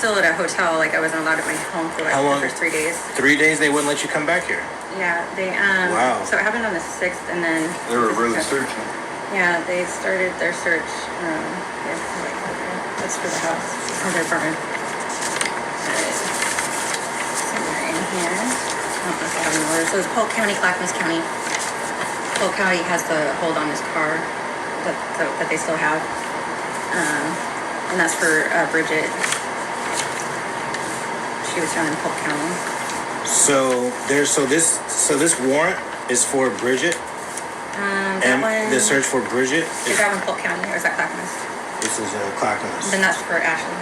still at a hotel. Like I wasn't allowed at my home for like the first 3 days. 3 days they wouldn't let you come back here. Yeah, they Wow. So it happened on the 6th, and then they were really searching. Yeah, they started their search. That's for the house, for their apartment. Somewhere in here. I don't know if I have any orders. So it's Polk County, Clackamas County. Polk County has the hold on his car that they still have, and that's for Bridget. She was found in Polk County. So this warrant is for Bridget. That one. The search for Bridget. Is that in Polk County or is that Clackamas? This is Clackamas. Then that's for Ashley.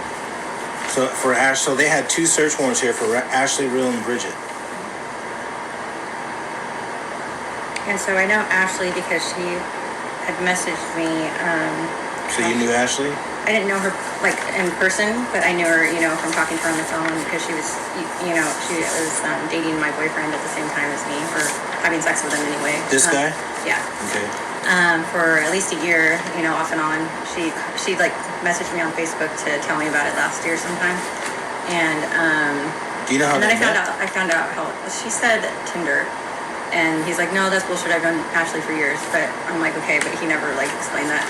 So for so they had 2 search warrants here for Ashley, Real, and Bridget. And so I know Ashley because she had messaged me. So you knew Ashley? I didn't know her like in person, but I knew her, from talking to her on the phone because she was, she was dating my boyfriend at the same time as me, or having sex with him anyway. This guy? Yeah. Okay. For at least a year, off and on. She like messaged me on Facebook to tell me about it last year sometime, and do you know how? And then I found out how she said Tinder. And he's like, no, that's bullshit. I've known Ashley for years. But I'm like, okay, but he never like explained that.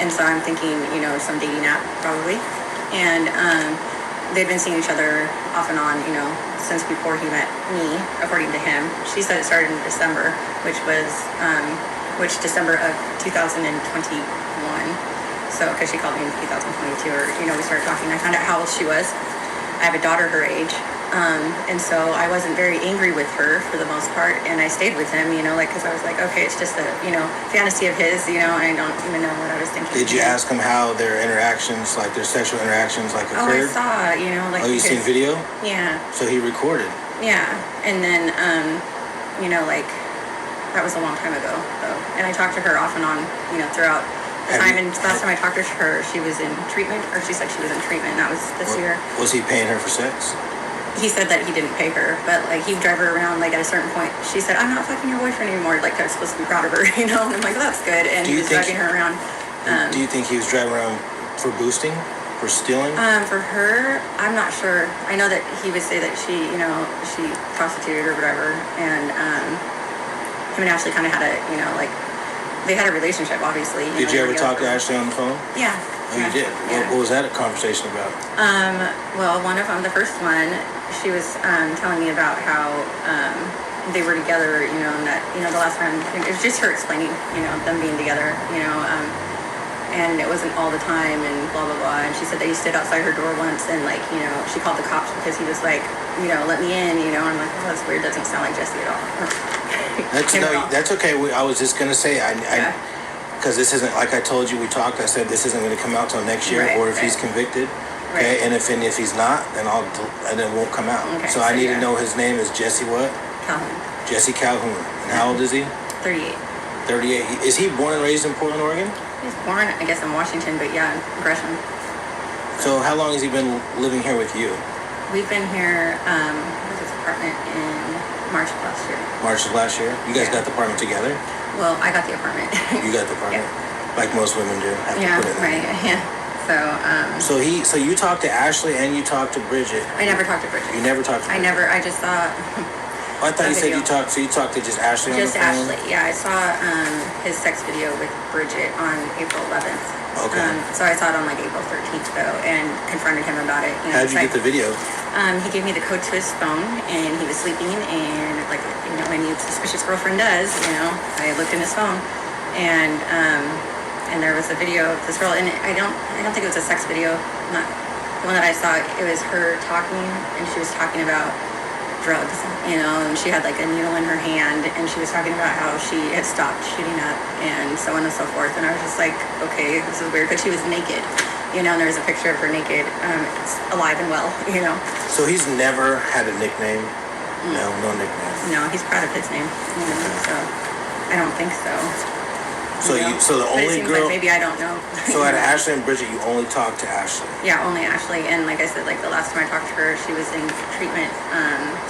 And so I'm thinking, some dating app probably. And they'd been seeing each other off and on, since before he met me, according to him. She said it started in December, which December of 2021. So, because she called me in 2022, or, we started talking. I found out how old she was. I have a daughter her age. And so I wasn't very angry with her for the most part, and I stayed with him, because I was like, okay, it's just a, fantasy of his, and I don't even know what I was thinking. Did you ask him how their interactions, like their sexual interactions, like occurred? Oh, I saw, like. Oh, you seen video? Yeah. So he recorded? Yeah, and then, like, that was a long time ago, though. And I talked to her off and on, throughout the time, and last time I talked to her, she was in treatment, or she said she was in treatment, and that was this year. Was he paying her for sex? He said that he didn't pay her, but like he'd drive her around. Like at a certain point, she said, "I'm not fucking your boyfriend anymore." Like I was supposed to be proud of her, And I'm like, well, "That's good." And he was driving her around. Do you think he was driving around for boosting, for stealing? For her, I'm not sure. I know that he would say that she prostituted or whatever, and him and Ashley kind of had a, like they had a relationship, obviously. Did you ever talk to Ashley on the phone? Yeah. Oh, you did? Yeah. What was that a conversation about? Well, one of them, the first one, she was telling me about how they were together, and that, the last time, it was just her explaining, them being together, and it wasn't all the time and blah, blah, blah. And she said that he stood outside her door once and, like, she called the cops because he was like, let me in, and I'm like, oh, that's weird. Doesn't sound like Jesse at all. That's okay. I was just going to say, because this isn't, like I told you, we talked, I said this isn't going to come out till next year, or if he's convicted, okay, and if he's not, then it won't come out. Okay, so I need to know his name is Jesse what? Calhoun. Jesse Calhoun. And how old is he? 38. 38. Is he born and raised in Portland, Oregon? He's born, I guess, in Washington, but yeah, Gresham. So how long has he been living here with you? We've been here, with his apartment in March of last year. March of last year? You guys got the apartment together? Well, I got the apartment. You got the apartment? Yeah. Like most women do. Have to put it in. Yeah. So, So you talked to Ashley and you talked to Bridget. I never talked to Bridget. You never talked to Bridget? I just saw... I thought you said you talked to just Ashley on the phone? Just Ashley, yeah. I saw his sex video with Bridget on April 11th. Okay. So I saw it on like April 13th though, and confronted him about it. How did you get the video? He gave me the code to his phone, and he was sleeping, and like, any suspicious girlfriend does, I looked in his phone, and there was a video of this girl, and I don't think it was a sex video, not the one that I saw. It was her talking, and she was talking about drugs, and she had like a needle in her hand, and she was talking about how she had stopped shooting up and so on and so forth. And I was just like, okay, this is weird. But she was naked, and there was a picture of her naked, it's alive and well, So he's never had a nickname? No nickname. No, he's proud of his name, so I don't think so. So the only girl, like maybe I don't know. So at Ashley and Bridget, you only talked to Ashley? Yeah, only Ashley. And like I said, like the last time I talked to her, she was in treatment.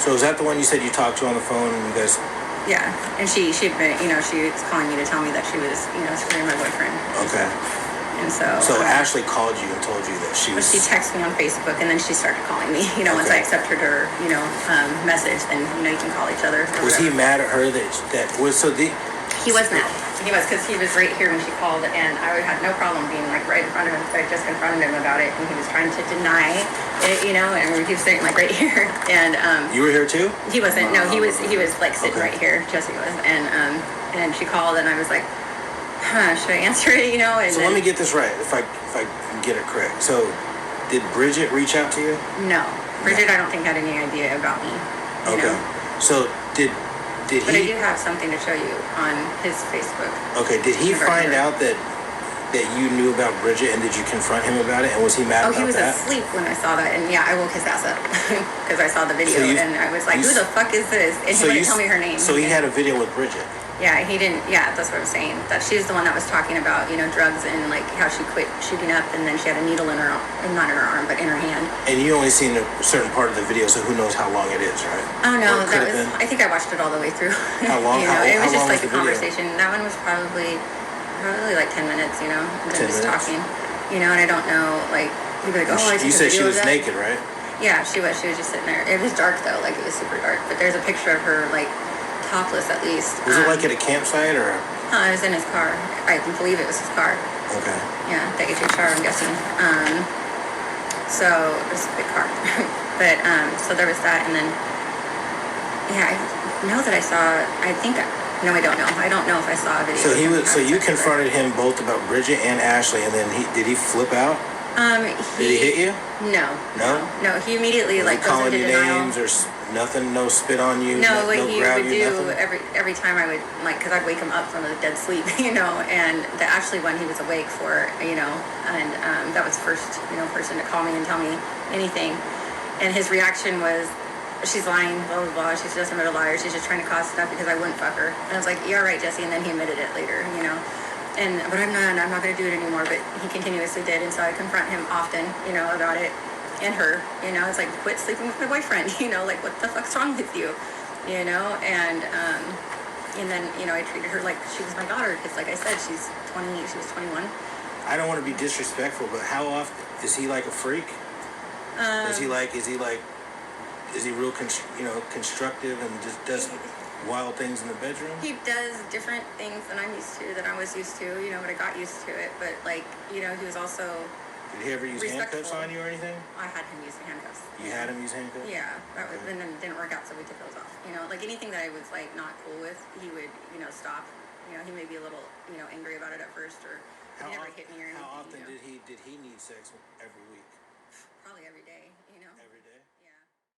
So is that the one you said you talked to on the phone and you guys? Yeah, and she had been, she was calling me to tell me that she was, screwing my boyfriend. Okay. And so Ashley called you and told you that she was. She texted me on Facebook, and then she started calling me. You know, once I accepted her, message, then you can call each other. Was he mad at her that was so the? He was mad. He was, because he was right here when she called, and I had no problem being like right in front of him. So I just confronted him about it, and he was trying to deny it, and he was sitting like right here. And you were here too? He wasn't. No, he was like sitting right here. Jesse was, and she called, and I was like, should I answer it? And so let me get this right, if I can get it correct. So, did Bridget reach out to you? No, Bridget, I don't think had any idea about me. Okay. So did but he? I do have something to show you on his Facebook. Okay. Did he find out that you knew about Bridget, and did you confront him about it? And was he mad about that? Oh, he was asleep when I saw that, and yeah, I woke his ass up because I saw the video, and I was like, "Who the fuck is this?" And he wouldn't tell me her name. So he had a video with Bridget. Yeah, he didn't. Yeah, that's what I'm saying. That she's the one that was talking about, drugs and like how she quit shooting up, and then she had a needle in her, not in her arm, but in her hand. And you only seen a certain part of the video, so who knows how long it is, right? Oh no, that was. I think I watched it all the way through. How long? It was how just long like a conversation. That one was probably like 10 minutes. And then just talking. And I don't know, like he'd be like, "Oh, I took a video of that." You said she was naked, right? Yeah, she was. She was just sitting there. It was dark though, like it was super dark. But there's a picture of her like topless at least. Was it like at a campsite or? It was in his car. I believe it was his car. Okay. Yeah, that you take shower, I'm guessing. So it was a big car. But so there was that, and then I know that I saw. I think no, I don't know. I don't know if I saw a video. So he was. So you confronted him both about Bridget and Ashley, and then did he flip out? Did he hit you? No. No. He immediately was goes into denial. Names or nothing? No spit on you? No, what he would do nothing? every time I would because I'd wake him up from a dead sleep, And the Ashley one he was awake for, and that was first person to call me and tell me anything, and his reaction was, "She's lying, blah blah blah. She's just another liar. She's just trying to cause stuff because I wouldn't fuck her." And I was like, "Yeah, right, Jesse." And then he admitted it later, But I'm not going to do it anymore. But he continuously did, and so I confront him often, about it, and her, It's like, quit sleeping with my boyfriend, Like, what the fuck's wrong with you, And then I treated her like she was my daughter because, like I said, she's 20. She was 21. I don't want to be disrespectful, but how often is he like a freak? Is he real constructive and just does wild things in the bedroom? He does different things than I was used to, but I got used to it. But he was also. Did he ever use handcuffs on you or anything? I had him use handcuffs. You had him use handcuffs? Yeah, and then it didn't work out, so we took those off. Like anything that I was like not cool with, he would stop. He may be a little angry about it at first, or he never hit me or anything. How often did he need sex every